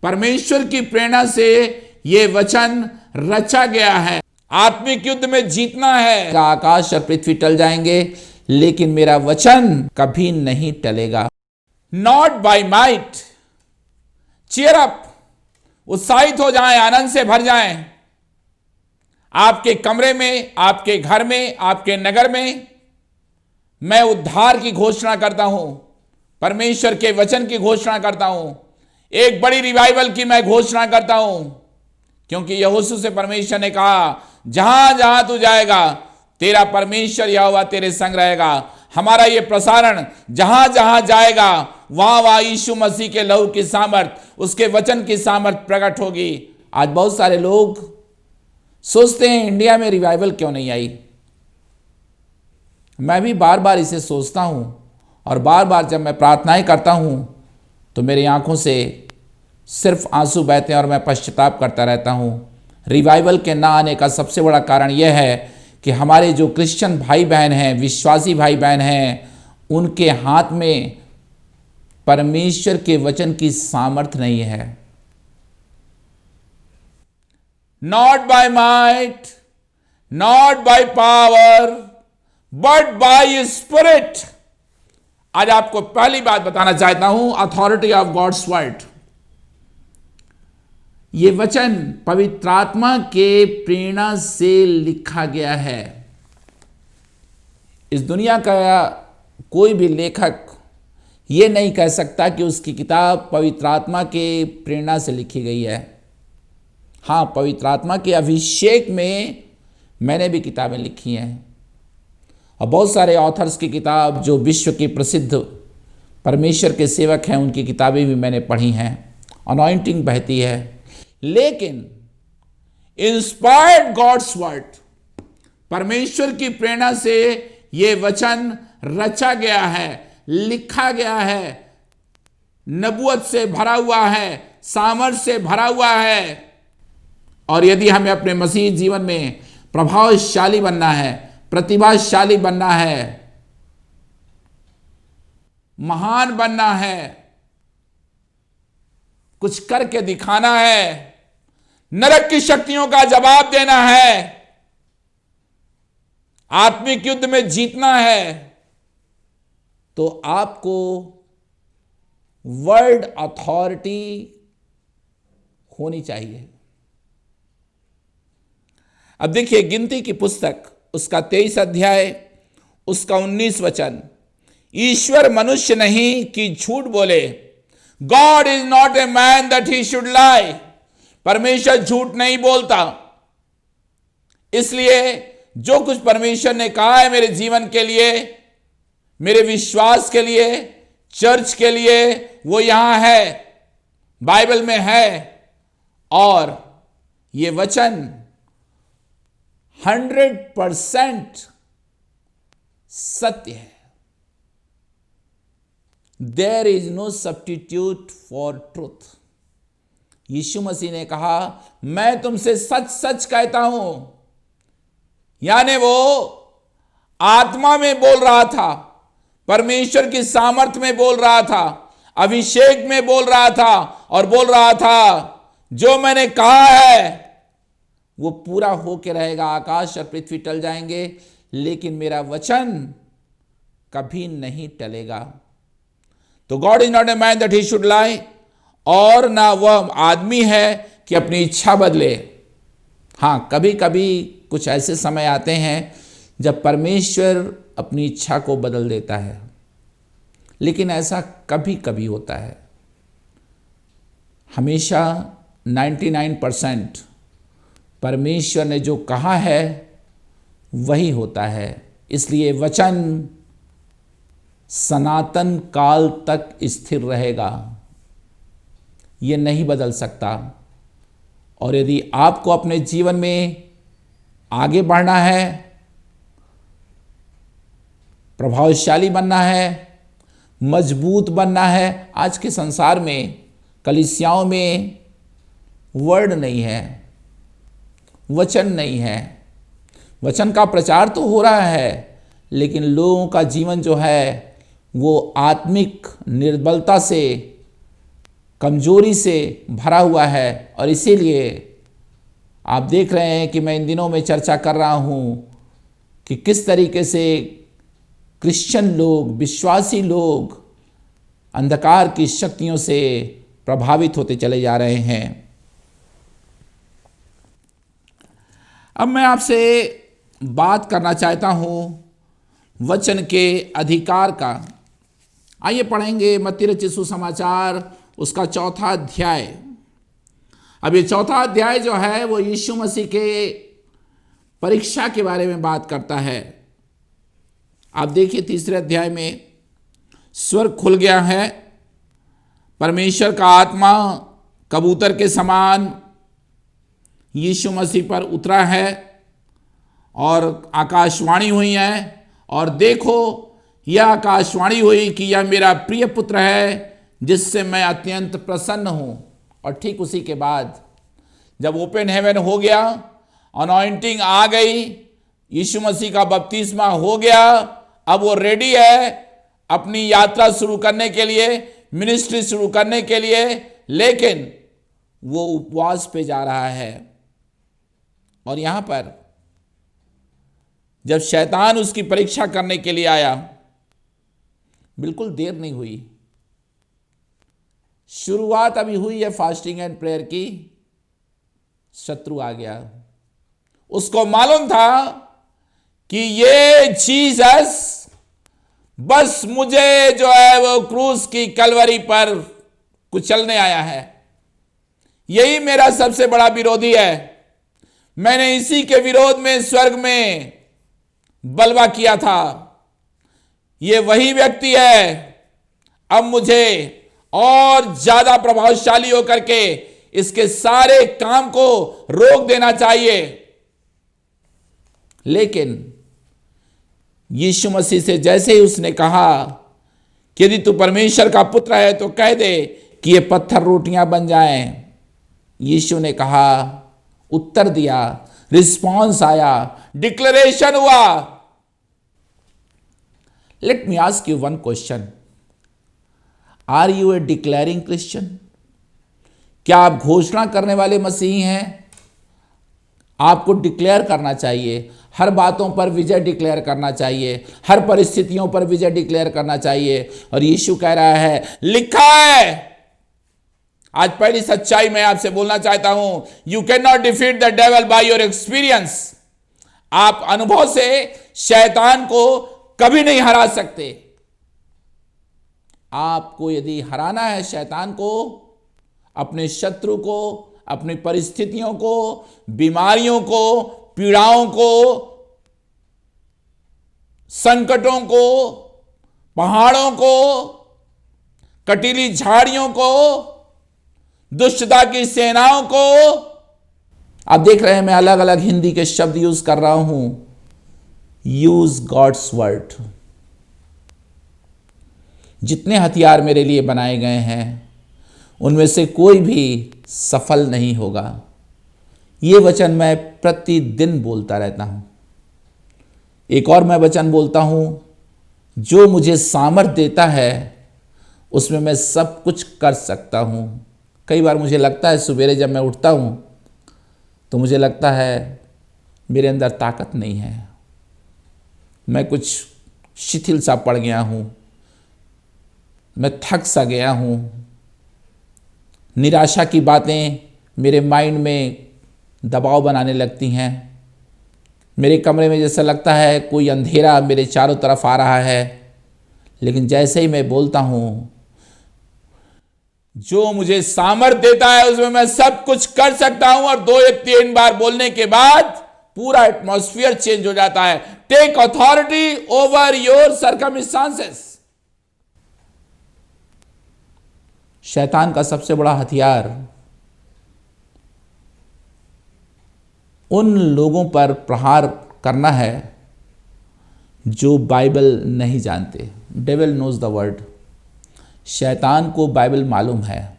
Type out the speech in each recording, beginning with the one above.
परमेश्वर की प्रेरणा से ये वचन रचा गया है। आत्मिक युद्ध में जीतना है। आकाश और पृथ्वी टल जाएंगे लेकिन मेरा वचन कभी नहीं टलेगा। Not by might, cheer up, उत्साहित हो जाएं, आनंद से भर जाएं। आपके कमरे में, आपके घर में, आपके नगर में मैं उद्धार की घोषणा करता हूं, परमेश्वर के वचन की घोषणा करता हूं, एक बड़ी रिवाइवल की मैं घोषणा करता हूं, क्योंकि यहोशू से परमेश्वर ने कहा जहां जहां तू जाएगा तेरा परमेश्वर यहोवा तेरे संग रहेगा। हमारा ये प्रसारण जहां जहां जाएगा वहां वहां यीशु मसीह के लहू की सामर्थ, उसके वचन की सामर्थ प्रकट होगी। आज बहुत सारे लोग सोचते हैं इंडिया में रिवाइवल क्यों नहीं आई। मैं भी बार बार इसे सोचता हूं और बार बार जब मैं प्रार्थनाएं करता हूं तो मेरी आंखों से सिर्फ आंसू बहते हैं और मैं पश्चाताप करता रहता हूं। रिवाइवल के ना आने का सबसे बड़ा कारण यह है कि हमारे जो क्रिश्चियन भाई बहन हैं, विश्वासी भाई बहन हैं, उनके हाथ में परमेश्वर के वचन की सामर्थ नहीं है। Not by might, not by power, but by spirit. आज आपको पहली बात बताना चाहता हूं, अथॉरिटी ऑफ गॉड्स वर्ड। ये वचन पवित्र आत्मा के प्रेरणा से लिखा गया है। इस दुनिया का कोई भी लेखक ये नहीं कह सकता कि उसकी किताब पवित्र आत्मा के प्रेरणा से लिखी गई है। हाँ, पवित्र आत्मा के अभिषेक में मैंने भी किताबें लिखी हैं और बहुत सारे ऑथर्स की किताब जो विश्व की प्रसिद्ध परमेश्वर के सेवक हैं उनकी किताबें भी मैंने पढ़ी हैं। अनॉइंटिंग बहती है, लेकिन इंस्पायर्ड गॉड्स वर्ड, परमेश्वर की प्रेरणा से यह वचन रचा गया है, लिखा गया है, नबूवत से भरा हुआ है, सामर्थ से भरा हुआ है। और यदि हमें अपने मसीह जीवन में प्रभावशाली बनना है, प्रतिभाशाली बनना है, महान बनना है, कुछ करके दिखाना है, नरक की शक्तियों का जवाब देना है, आत्मिक युद्ध में जीतना है, तो आपको वर्ड अथॉरिटी होनी चाहिए। अब देखिए गिनती की पुस्तक उसका 23 अध्याय उसका 19 वचन, ईश्वर मनुष्य नहीं कि झूठ बोले। God is not a man that he should लाई। परमेश्वर झूठ नहीं बोलता। इसलिए जो कुछ परमेश्वर ने कहा है मेरे जीवन के लिए, मेरे विश्वास के लिए, चर्च के लिए, वो यहां है, बाइबल में है। और ये वचन 100% सत्य है। There is no substitute for truth. यीशु मसीह ने कहा मैं तुमसे सच सच कहता हूं, यानी वो आत्मा में बोल रहा था, परमेश्वर की सामर्थ में बोल रहा था, अभिषेक में बोल रहा था और बोल रहा था जो मैंने कहा है वो पूरा होके रहेगा। आकाश और पृथ्वी टल जाएंगे लेकिन मेरा वचन कभी नहीं टलेगा। तो God is not a man that he should लाई, और ना वह आदमी है कि अपनी इच्छा बदले। हाँ, कभी कभी कुछ ऐसे समय आते हैं जब परमेश्वर अपनी इच्छा को बदल देता है, लेकिन ऐसा कभी कभी होता है। हमेशा 99% परमेश्वर ने जो कहा है वही होता है। इसलिए वचन सनातन काल तक स्थिर रहेगा, ये नहीं बदल सकता। और यदि आपको अपने जीवन में आगे बढ़ना है, प्रभावशाली बनना है, मजबूत बनना है, आज के संसार में कलीसियाओं में वर्ड नहीं है, वचन नहीं है। वचन का प्रचार तो हो रहा है लेकिन लोगों का जीवन जो है वो आत्मिक निर्बलता से कमजोरी से भरा हुआ है। और इसीलिए आप देख रहे हैं कि मैं इन दिनों में चर्चा कर रहा हूं कि किस तरीके से क्रिश्चियन लोग, विश्वासी लोग अंधकार की शक्तियों से प्रभावित होते चले जा रहे हैं। अब मैं आपसे बात करना चाहता हूं वचन के अधिकार का। आइए पढ़ेंगे मत्ती रचित सुसमाचार उसका 4था अध्याय। अब ये 4था अध्याय जो है वो यीशु मसीह के परीक्षा के बारे में बात करता है। आप देखिए 3रे अध्याय में, स्वर्ग खुल गया है, परमेश्वर का आत्मा कबूतर के समान यीशु मसीह पर उतरा है और आकाशवाणी हुई है, और देखो यह आकाशवाणी हुई कि यह मेरा प्रिय पुत्र है जिससे मैं अत्यंत प्रसन्न हूं। और ठीक उसी के बाद जब ओपन हेवन हो गया, अनॉइंटिंग आ गई, यीशु मसीह का बपतिस्मा हो गया, अब वो रेडी है अपनी यात्रा शुरू करने के लिए, मिनिस्ट्री शुरू करने के लिए, लेकिन वो उपवास पे जा रहा है। और यहां पर जब शैतान उसकी परीक्षा करने के लिए आया, बिल्कुल देर नहीं हुई, शुरुआत अभी हुई है फास्टिंग एंड प्रेयर की, शत्रु आ गया। उसको मालूम था कि ये जीसस बस मुझे जो है वो क्रूस की कलवरी पर कुचलने आया है, यही मेरा सबसे बड़ा विरोधी है। मैंने इसी के विरोध में स्वर्ग में बलवा किया था, ये वही व्यक्ति है। अब मुझे और ज्यादा प्रभावशाली होकर के इसके सारे काम को रोक देना चाहिए। लेकिन यीशु मसीह से जैसे ही उसने कहा कि यदि तू परमेश्वर का पुत्र है तो कह दे कि ये पत्थर रोटियां बन जाएं, यीशु ने कहा, उत्तर दिया, रिस्पॉन्स आया, डिक्लेरेशन हुआ। Let me ask you one question, are you a declaring Christian? क्या आप घोषणा करने वाले मसीही हैं? आपको डिक्लेयर करना चाहिए, हर बातों पर विजय डिक्लेयर करना चाहिए, हर परिस्थितियों पर विजय डिक्लेयर करना चाहिए। और यीशु कह रहा है, लिखा है। आज पहली सच्चाई मैं आपसे बोलना चाहता हूं, you can not defeat the devil by your experience. आप अनुभव से शैतान को कभी नहीं हरा सकते। आपको यदि हराना है शैतान को, अपने शत्रु को, अपनी परिस्थितियों को, बीमारियों को, पीड़ाओं को, संकटों को, पहाड़ों को, कटीली झाड़ियों को, दुष्टता की सेनाओं को, आप देख रहे हैं मैं अलग अलग हिंदी के शब्द यूज कर रहा हूं। Use God's word. जितने हथियार मेरे लिए बनाए गए हैं उनमें से कोई भी सफल नहीं होगा। ये वचन मैं प्रतिदिन बोलता रहता हूं। एक और मैं वचन बोलता हूं, जो मुझे सामर्थ देता है उसमें मैं सब कुछ कर सकता हूं। कई बार मुझे लगता है सवेरे जब मैं उठता हूं तो मुझे लगता है मेरे अंदर ताकत नहीं है, मैं कुछ शिथिल सा पड़ गया हूं, मैं थक सा गया हूं। निराशा की बातें मेरे माइंड में दबाव बनाने लगती हैं। मेरे कमरे में जैसा लगता है कोई अंधेरा मेरे चारों तरफ आ रहा है। लेकिन जैसे ही मैं बोलता हूं, जो मुझे सामर्थ देता है उसमें मैं सब कुछ कर सकता हूं, और 2 या 3 बार बोलने के बाद पूरा एटमॉस्फेयर चेंज हो जाता है। Take authority over your circumstances. शैतान का सबसे बड़ा हथियार उन लोगों पर प्रहार करना है जो बाइबल नहीं जानते। Devil knows the word. शैतान को बाइबल मालूम है,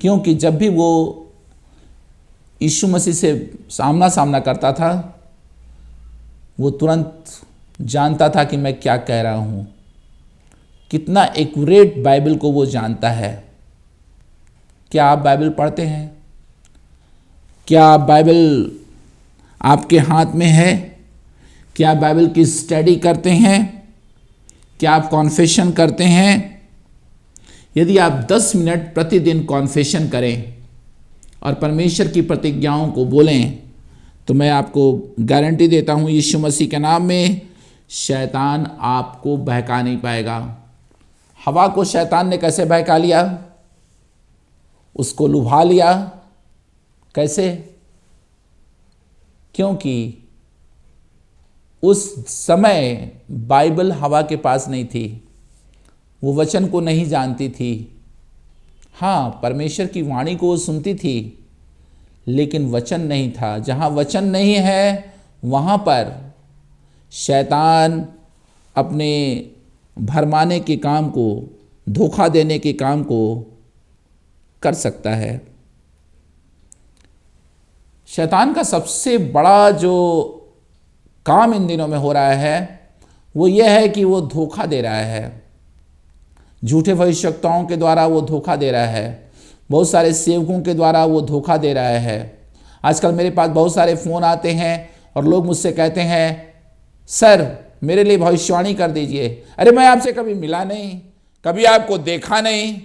क्योंकि जब भी वो यीशु मसीह से सामना सामना करता था वो तुरंत जानता था कि मैं क्या कह रहा हूं। कितना एक्यूरेट बाइबल को वो जानता है। क्या आप बाइबल पढ़ते हैं? क्या आप बाइबल आपके हाथ में है? क्या आप बाइबल की स्टडी करते हैं? क्या आप कॉन्फेशन करते हैं? यदि आप 10 मिनट प्रतिदिन कॉन्फेशन करें और परमेश्वर की प्रतिज्ञाओं को बोलें, तो मैं आपको गारंटी देता हूं यीशु मसीह के नाम में, शैतान आपको बहका नहीं पाएगा। हवा को शैतान ने कैसे बहका लिया? उसको लुभा लिया। कैसे? क्योंकि उस समय बाइबल हवा के पास नहीं थी, वो वचन को नहीं जानती थी। हाँ, परमेश्वर की वाणी को वो सुनती थी, लेकिन वचन नहीं था। जहाँ वचन नहीं है वहाँ पर शैतान अपने भरमाने के काम को, धोखा देने के काम को कर सकता है। शैतान का सबसे बड़ा जो काम इन दिनों में हो रहा है वो यह है कि वो धोखा दे रहा है। झूठे भविष्यवक्ताओं के द्वारा वो धोखा दे रहा है। बहुत सारे सेवकों के द्वारा वो धोखा दे रहा है। आजकल मेरे पास बहुत सारे फ़ोन आते हैं और लोग मुझसे कहते हैं, सर मेरे लिए भविष्यवाणी कर दीजिए। अरे मैं आपसे कभी मिला नहीं, कभी आपको देखा नहीं,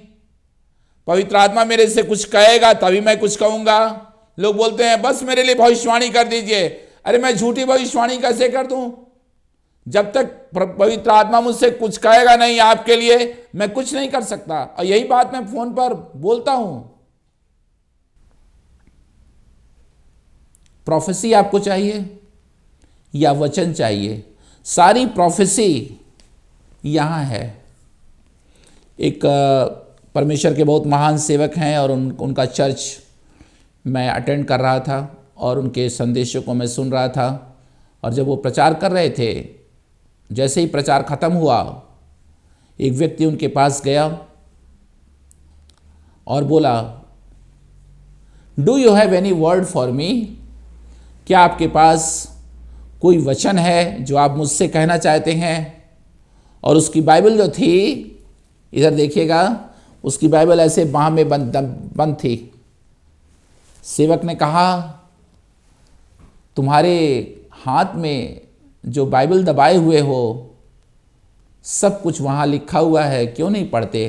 पवित्र आत्मा मेरे से कुछ कहेगा तभी मैं कुछ कहूँगा। लोग बोलते हैं बस मेरे लिए भविष्यवाणी कर दीजिए। अरे मैं झूठी भविष्यवाणी कैसे कर दूं? जब तक पवित्र आत्मा मुझसे कुछ कहेगा नहीं आपके लिए, मैं कुछ नहीं कर सकता। और यही बात मैं फोन पर बोलता हूं। प्रोफेसी आपको चाहिए या वचन चाहिए? सारी प्रोफेसी यहां है। एक परमेश्वर के बहुत महान सेवक हैं और उनका चर्च मैं अटेंड कर रहा था और उनके संदेशों को मैं सुन रहा था। और जब वो प्रचार कर रहे थे, जैसे ही प्रचार खत्म हुआ, एक व्यक्ति उनके पास गया और बोला, do you have any word for me? क्या आपके पास कोई वचन है जो आप मुझसे कहना चाहते हैं? और उसकी बाइबल जो थी, इधर देखिएगा, उसकी बाइबल ऐसे बाह में बंद थी। सेवक ने कहा, तुम्हारे हाथ में जो बाइबल दबाए हुए हो, सब कुछ वहां लिखा हुआ है, क्यों नहीं पढ़ते?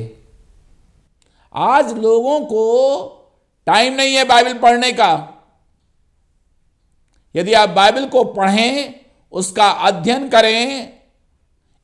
आज लोगों को टाइम नहीं है बाइबल पढ़ने का। यदि आप बाइबल को पढ़ें, उसका अध्ययन करें,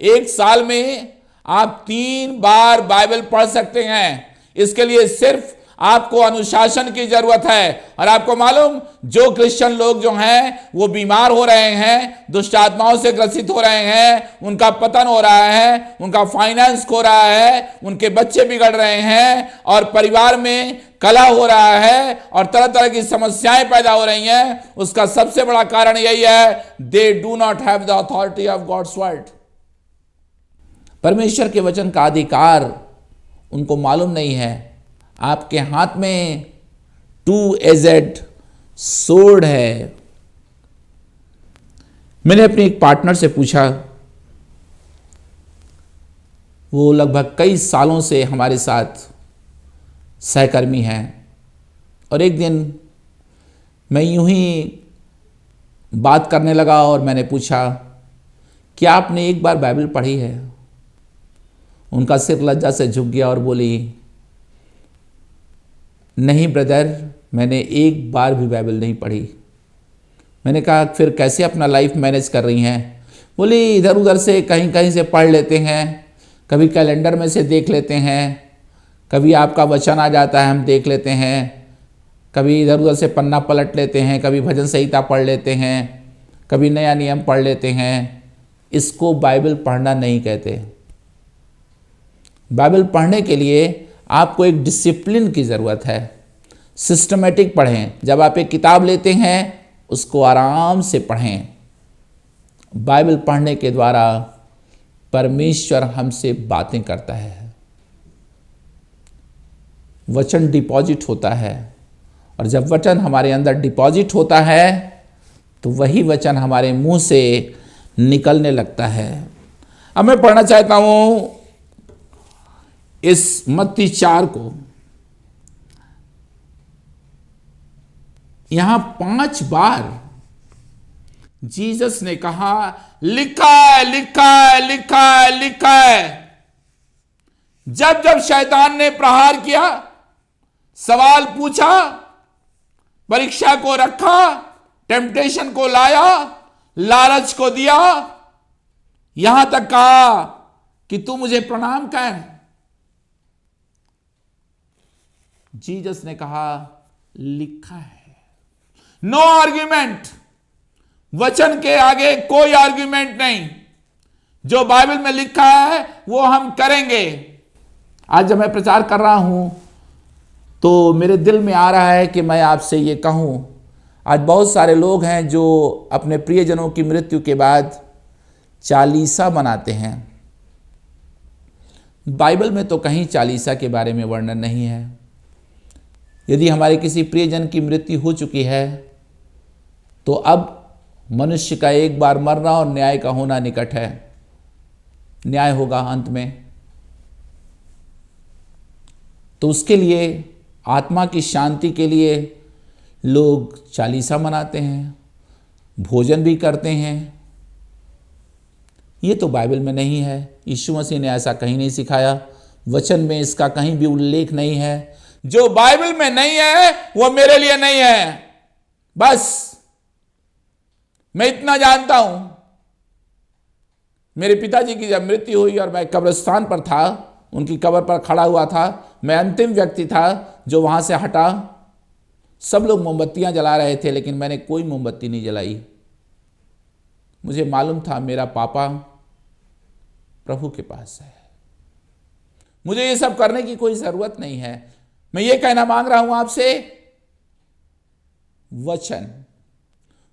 एक साल में आप 3 बार बाइबल पढ़ सकते हैं। इसके लिए सिर्फ आपको अनुशासन की जरूरत है। और आपको मालूम, जो क्रिश्चियन लोग जो हैं वो बीमार हो रहे हैं, दुष्ट आत्माओं से ग्रसित हो रहे हैं, उनका पतन हो रहा है, उनका फाइनेंस खो रहा है, उनके बच्चे बिगड़ रहे हैं और परिवार में कलह हो रहा है और तरह तरह की समस्याएं पैदा हो रही हैं, उसका सबसे बड़ा कारण यही है, they do not have the authority of God's word. परमेश्वर के वचन का अधिकार उनको मालूम नहीं है। आपके हाथ में 2-एजेड सोर्ड है। मैंने अपने एक पार्टनर से पूछा, वो लगभग कई सालों से हमारे साथ सहकर्मी हैं, और एक दिन मैं यूं ही बात करने लगा और मैंने पूछा, क्या आपने एक बार बाइबल पढ़ी है? उनका सिर लज्जा से झुक गया और बोली, नहीं ब्रदर, मैंने एक बार भी बाइबल नहीं पढ़ी। मैंने कहा, फिर कैसे अपना लाइफ मैनेज कर रही हैं? बोली, इधर उधर से कहीं कहीं से पढ़ लेते हैं, कभी कैलेंडर में से देख लेते हैं, कभी आपका वचन आ जाता है हम देख लेते हैं, कभी इधर उधर से पन्ना पलट लेते हैं, कभी भजन संहिता पढ़ लेते हैं, कभी नया नियम पढ़ लेते हैं। इसको बाइबल पढ़ना नहीं कहते। बाइबल पढ़ने के लिए आपको एक डिसिप्लिन की ज़रूरत है। सिस्टमेटिक पढ़ें। जब आप एक किताब लेते हैं, उसको आराम से पढ़ें। बाइबल पढ़ने के द्वारा परमेश्वर हमसे बातें करता है। वचन डिपॉजिट होता है, और जब वचन हमारे अंदर डिपॉजिट होता है तो वही वचन हमारे मुंह से निकलने लगता है। अब मैं पढ़ना चाहता हूं इस मत्ती 4 को। यहां 5 बार जीसस ने कहा लिखा है, लिखा है, लिखा है, लिखा है। जब जब शैतान ने प्रहार किया, सवाल पूछा, परीक्षा को रखा, टेम्पटेशन को लाया, लालच को दिया, यहां तक कहा कि तू मुझे प्रणाम कर, जीसस ने कहा लिखा है। नो आर्ग्यूमेंट, वचन के आगे कोई आर्ग्यूमेंट नहीं। जो बाइबल में लिखा है वो हम करेंगे। आज जब मैं प्रचार कर रहा हूं तो मेरे दिल में आ रहा है कि मैं आपसे ये कहूं। आज बहुत सारे लोग हैं जो अपने प्रियजनों की मृत्यु के बाद चालीसा मनाते हैं। बाइबल में तो कहीं चालीसा के बारे में वर्णन नहीं है। यदि हमारे किसी प्रियजन की मृत्यु हो चुकी है तो अब मनुष्य का एक बार मरना और न्याय का होना निकट है। न्याय होगा अंत में, तो उसके लिए, आत्मा की शांति के लिए लोग चालीसा मनाते हैं, भोजन भी करते हैं। ये तो बाइबल में नहीं है। यीशु मसीह ने ऐसा कहीं नहीं सिखाया। वचन में इसका कहीं भी उल्लेख नहीं है। जो बाइबल में नहीं है वो मेरे लिए नहीं है। बस मैं इतना जानता हूं। मेरे पिताजी की जब मृत्यु हुई और मैं कब्रिस्तान पर था, उनकी कब्र पर खड़ा हुआ था, मैं अंतिम व्यक्ति था जो वहां से हटा। सब लोग मोमबत्तियां जला रहे थे लेकिन मैंने कोई मोमबत्ती नहीं जलाई। मुझे मालूम था मेरा पापा प्रभु के पास है। मुझे ये सब करने की कोई जरूरत नहीं है। मैं ये कहना मांग रहा हूं आपसे,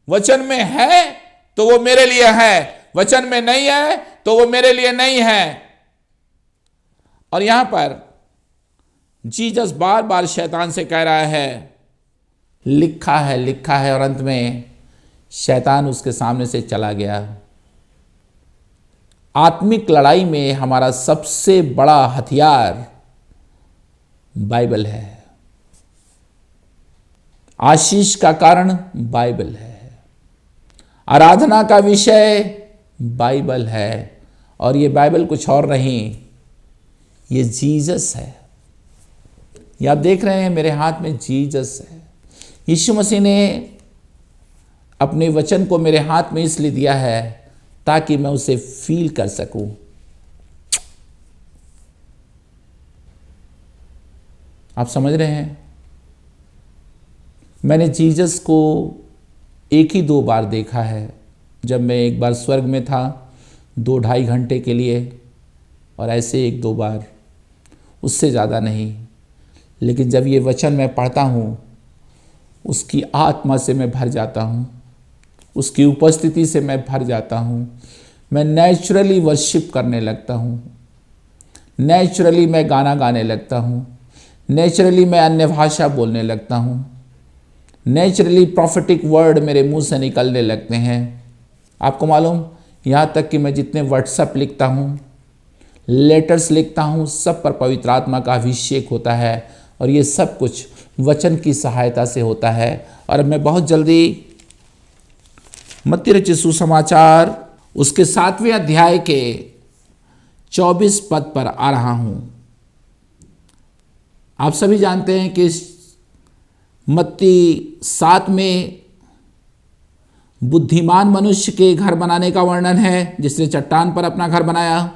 वचन में है तो वो मेरे लिए है, वचन में नहीं है तो वो मेरे लिए नहीं है। और यहां पर जीसस बार बार शैतान से कह रहा है लिखा है, लिखा है, और अंत में शैतान उसके सामने से चला गया। आत्मिक लड़ाई में हमारा सबसे बड़ा हथियार बाइबल है। आशीष का कारण बाइबल है। आराधना का विषय बाइबल है। और ये बाइबल कुछ और नहीं, ये जीसस है। ये आप देख रहे हैं मेरे हाथ में जीसस है। यीशु मसीह ने अपने वचन को मेरे हाथ में इसलिए दिया है ताकि मैं उसे फील कर सकूं। आप समझ रहे हैं? मैंने जीसस को 1 ही 2 बार देखा है। जब मैं एक बार स्वर्ग में था 2-2.5 घंटे के लिए, और ऐसे 1-2 बार, उससे ज़्यादा नहीं। लेकिन जब ये वचन मैं पढ़ता हूँ, उसकी आत्मा से मैं भर जाता हूँ, उसकी उपस्थिति से मैं भर जाता हूँ। मैं नेचुरली वर्शिप करने लगता हूँ, नेचुरली मैं गाना गाने लगता हूँ, नेचुरली मैं अन्य भाषा बोलने लगता हूँ, नेचुरली प्रॉफिटिक वर्ड मेरे मुंह से निकलने लगते हैं। आपको मालूम, यहाँ तक कि मैं जितने व्हाट्सएप लिखता हूँ, लेटर्स लिखता हूँ, सब पर पवित्र आत्मा का अभिषेक होता है। और ये सब कुछ वचन की सहायता से होता है। और मैं बहुत जल्दी मत्ती रचित सुसमाचार उसके 7वें अध्याय के 24 पद पर आ रहा हूँ। आप सभी जानते हैं कि मत्ती 7 में बुद्धिमान मनुष्य के घर बनाने का वर्णन है, जिसने चट्टान पर अपना घर बनाया।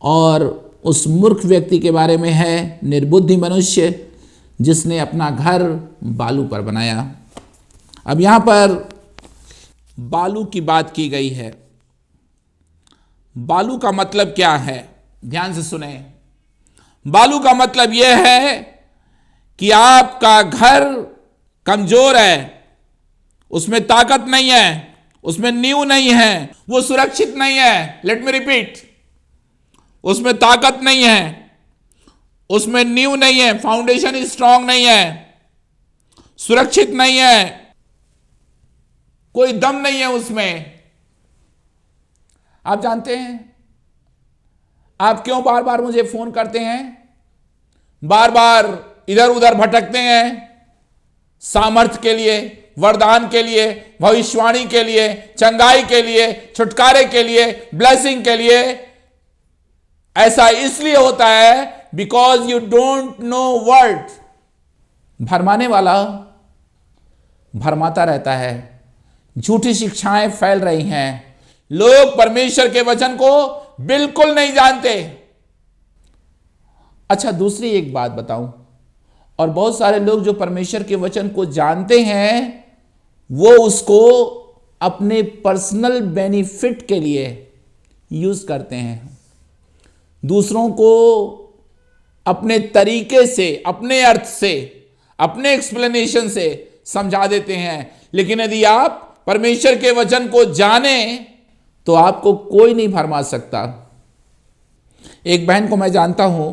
और उस मूर्ख व्यक्ति के बारे में है, निर्बुद्धि मनुष्य, जिसने अपना घर बालू पर बनाया। अब यहाँ पर बालू की बात की गई है। बालू का मतलब क्या है? ध्यान से सुने। बालू का मतलब यह है कि आपका घर कमजोर है, उसमें ताकत नहीं है, उसमें नींव नहीं है, वो सुरक्षित नहीं है। लेट मी रिपीट, उसमें ताकत नहीं है, उसमें नींव नहीं है, फाउंडेशन स्ट्रांग नहीं है, सुरक्षित नहीं है, कोई दम नहीं है उसमें। आप जानते हैं आप क्यों बार बार मुझे फोन करते हैं, बार बार इधर उधर भटकते हैं? सामर्थ के लिए, वरदान के लिए, भविष्यवाणी के लिए, चंगाई के लिए, छुटकारे के लिए, ब्लेसिंग के लिए। ऐसा इसलिए होता है because you don't know word. भरमाने वाला भरमाता रहता है, झूठी शिक्षाएं फैल रही हैं, लोग परमेश्वर के वचन को बिल्कुल नहीं जानते। अच्छा, दूसरी एक बात बताऊं, और बहुत सारे लोग जो परमेश्वर के वचन को जानते हैं वो उसको अपने पर्सनल बेनिफिट के लिए यूज करते हैं, दूसरों को अपने तरीके से, अपने अर्थ से, अपने एक्सप्लेनेशन से समझा देते हैं। लेकिन यदि आप परमेश्वर के वचन को जाने तो आपको कोई नहीं भरमा सकता। एक बहन को मैं जानता हूं,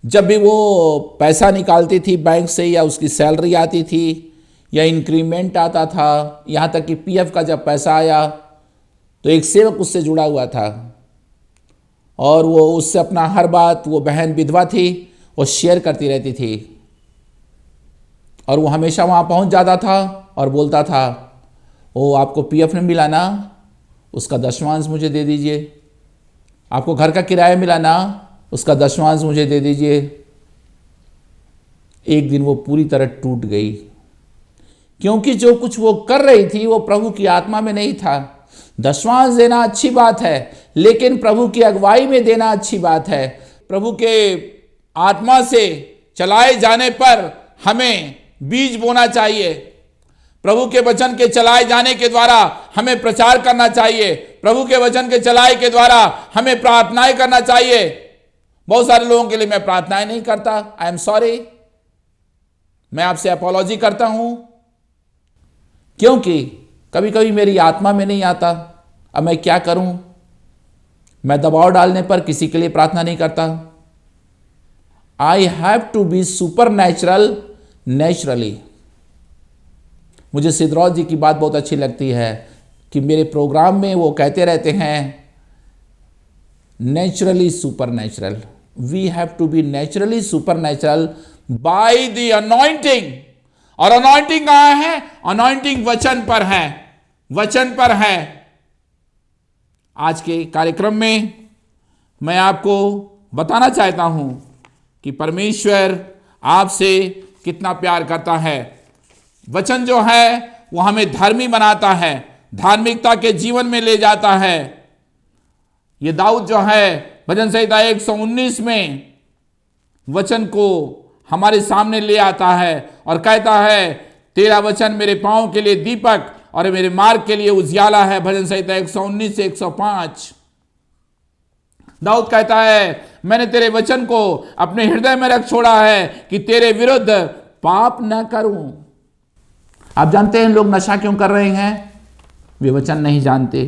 जब भी वो पैसा निकालती थी बैंक से, या उसकी सैलरी आती थी, या इंक्रीमेंट आता था, यहाँ तक कि पीएफ का जब पैसा आया तो एक सेवक उससे जुड़ा हुआ था और वो उससे अपना हर बात, वो बहन विधवा थी, वो शेयर करती रहती थी। और वो हमेशा वहाँ पहुँच जाता था और बोलता था, ओ आपको पीएफ नहीं मिला ना, उसका दशमांश मुझे दे दीजिए। आपको घर का किराया मिला ना, उसका दशमांश मुझे दे दीजिए। एक दिन वो पूरी तरह टूट गई, क्योंकि जो कुछ वो कर रही थी वो प्रभु की आत्मा में नहीं था। दशमांश देना अच्छी बात है, लेकिन प्रभु की अगुवाई में देना अच्छी बात है। प्रभु के आत्मा से चलाए जाने पर हमें बीज बोना चाहिए, प्रभु के वचन के चलाए जाने के द्वारा हमें प्रचार करना चाहिए, प्रभु के वचन के चलाए के द्वारा हमें प्रार्थनाएं करना चाहिए। बहुत सारे लोगों के लिए मैं प्रार्थनाएं नहीं करता, आई एम सॉरी, मैं आपसे अपॉलॉजी करता हूं, क्योंकि कभी कभी मेरी आत्मा में नहीं आता। अब मैं क्या करूं? मैं दबाव डालने पर किसी के लिए प्रार्थना नहीं करता। I have to be supernatural naturally. मुझे सिद्धराज जी की बात बहुत अच्छी लगती है कि मेरे प्रोग्राम में वो कहते रहते हैं, naturally supernatural. We have to be naturally supernatural by the anointing. और अनॉइंटिंग कहां है? अनॉइंटिंग वचन पर है, वचन पर है। आज के कार्यक्रम में मैं आपको बताना चाहता हूं कि परमेश्वर आपसे कितना प्यार करता है। वचन जो है वो हमें धर्मी बनाता है, धार्मिकता के जीवन में ले जाता है। ये दाऊद जो है भजन संहिता 119 में वचन को हमारे सामने ले आता है और कहता है, तेरा वचन मेरे पांव के लिए दीपक और मेरे मार्ग के लिए उजियाला है। भजन संहिता 119 से 105। दाऊद कहता है, मैंने तेरे वचन को अपने हृदय में रख छोड़ा है कि तेरे विरुद्ध पाप न करूं। आप जानते हैं लोग नशा क्यों कर रहे हैं? वे वचन नहीं जानते।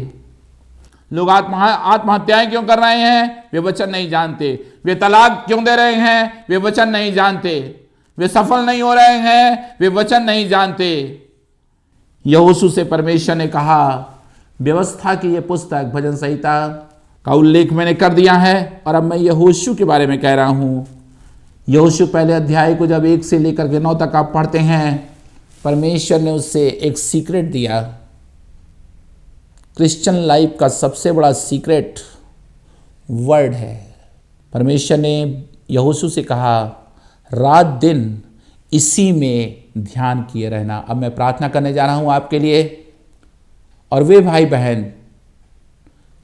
लोग आत्महत्याएं क्यों कर रहे हैं? वे वचन नहीं जानते। वे तलाक क्यों दे रहे हैं? वे वचन नहीं जानते। वे सफल नहीं हो रहे हैं? वे वचन नहीं जानते। यहोशू से परमेश्वर ने कहा, व्यवस्था की यह पुस्तक भजन संहिता का उल्लेख मैंने कर दिया है और अब मैं यहोशू के बारे में कह रहा हूं। यहोशू पहले अध्याय को जब 1 से लेकर के 9 तक आप पढ़ते हैं, परमेश्वर ने उससे एक सीक्रेट दिया। क्रिश्चियन लाइफ का सबसे बड़ा सीक्रेट वर्ड है। परमेश्वर ने यहोशू से कहा, रात दिन इसी में ध्यान किए रहना। अब मैं प्रार्थना करने जा रहा हूं आपके लिए, और वे भाई बहन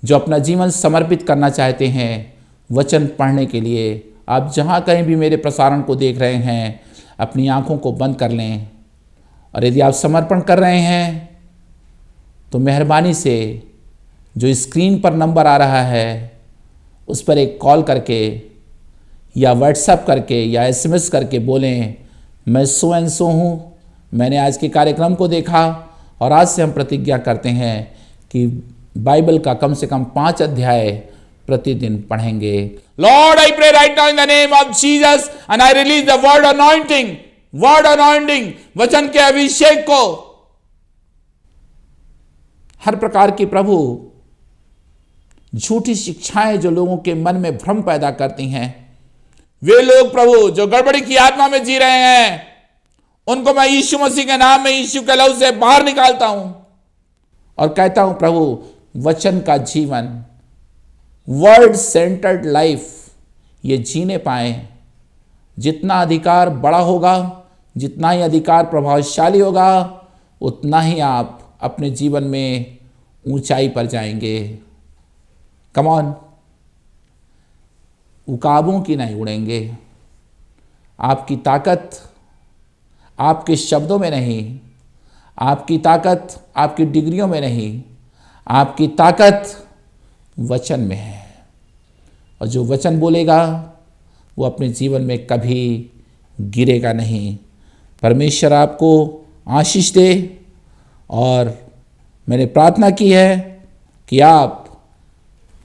जो अपना जीवन समर्पित करना चाहते हैं वचन पढ़ने के लिए, आप जहां कहीं भी मेरे प्रसारण को देख रहे हैं, अपनी आंखों को बंद कर लें। और यदि आप समर्पण कर रहे हैं तो मेहरबानी से जो स्क्रीन पर नंबर आ रहा है उस पर एक कॉल करके या व्हाट्सएप करके या एसएमएस करके बोलें, मैं सो एंड सो हूँ, मैंने आज के कार्यक्रम को देखा और आज से हम प्रतिज्ञा करते हैं कि बाइबल का कम से कम 5 अध्याय प्रतिदिन पढ़ेंगे। Lord, I pray right now in the name of Jesus and I release the word anointing, word anointing, वचन के अभिषेक को। हर प्रकार की प्रभु झूठी शिक्षाएं जो लोगों के मन में भ्रम पैदा करती हैं, वे लोग प्रभु जो गड़बड़ी की आत्मा में जी रहे हैं, उनको मैं यीशु मसीह के नाम में, यीशु के लहू से बाहर निकालता हूं और कहता हूं प्रभु, वचन का जीवन, वर्ड सेंटर्ड लाइफ ये जीने पाए। जितना अधिकार बड़ा होगा, जितना ही अधिकार प्रभावशाली होगा, उतना ही आप अपने जीवन में ऊंचाई पर जाएंगे। कम ऑन, उकाबों की नहीं उड़ेंगे। आपकी ताकत आपके शब्दों में नहीं, आपकी ताकत आपकी डिग्रियों में नहीं, आपकी ताकत वचन में है। और जो वचन बोलेगा वो अपने जीवन में कभी गिरेगा नहीं। परमेश्वर आपको आशीष दे। और मैंने प्रार्थना की है कि आप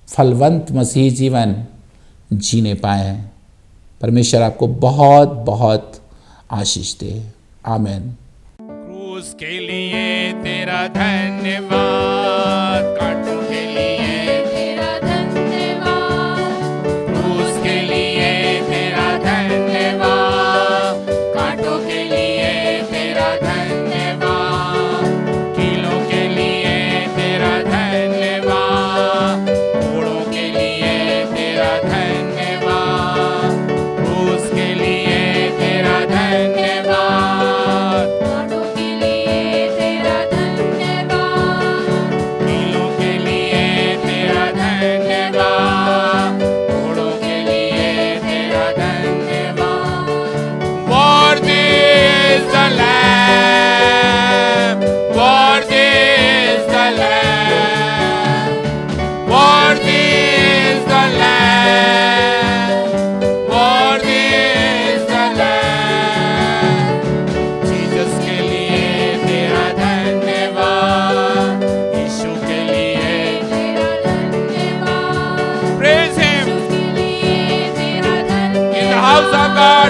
फलवंत मसीह जीवन जीने पाएं। परमेश्वर आपको बहुत बहुत आशीष दे। आमीन। क्रूस के लिए तेरा धन्यवाद, कांटों के लिए तेरा धन्यवाद, क्रूस के लिए तेरा धन्यवाद, कांटों के लिए तेरा धन्यवाद, कीलों के लिए तेरा धन्यवाद, घोड़ों के लिए तेरा धन्यवाद, क्रूस के लिए तेरा धन्यवाद,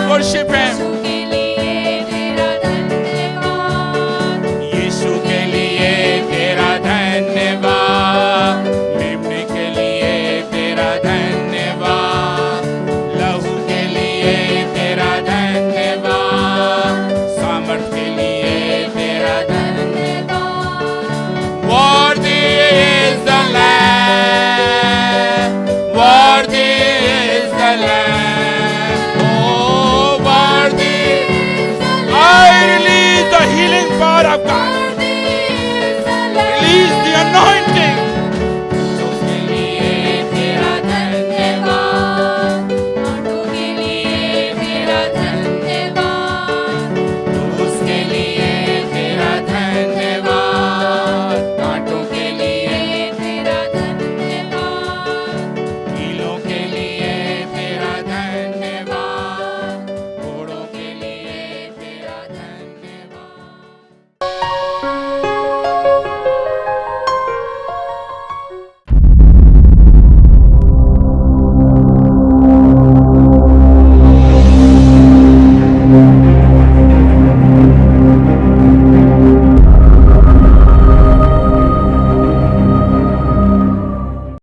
worship him.